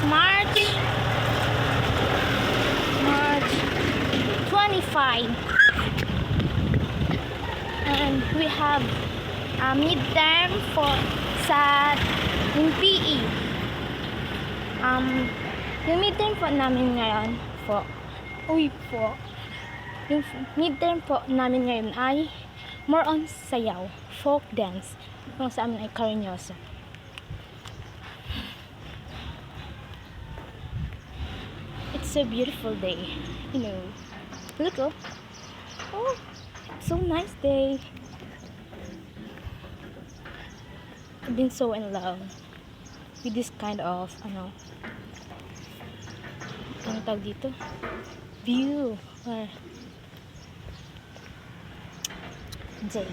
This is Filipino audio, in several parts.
March 25. And we have a midterm for sa yung PE. Yung midterm po namin ngayon yung midterm po namin ngayon ay more on sayaw, folk dance. Kung sa amin ay karinyoso. It's a beautiful day, you know. Look, oh, so nice day. I've been so in love with this kind of anong tawag dito, view or day.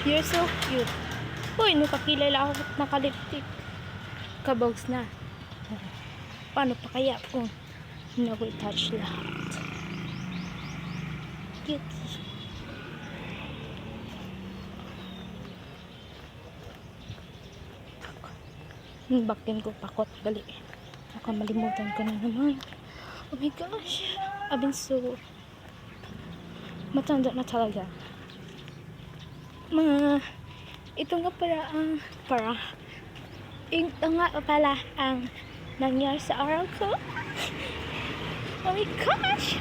You're so cute. Uy, nakakilala ako at nakaliptik. Kabogs na. Paano pa kaya kung na-retouch lahat? Cute. Bakin ko pakot. Dali. Baka malimutan ko na naman. Oh my gosh. I've been so matanda na talaga. Ito nga pala ang nangyari sa araw ko. Oh my gosh,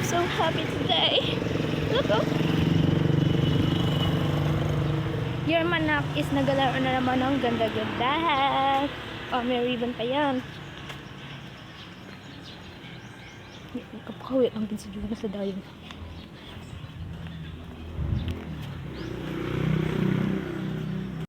so happy today. Look, oh, your manak is nagalaro na naman ng ganda-gandahan. Oh, may ribbon pa yan. Kapakawit ang pinsidyo na sa dayon.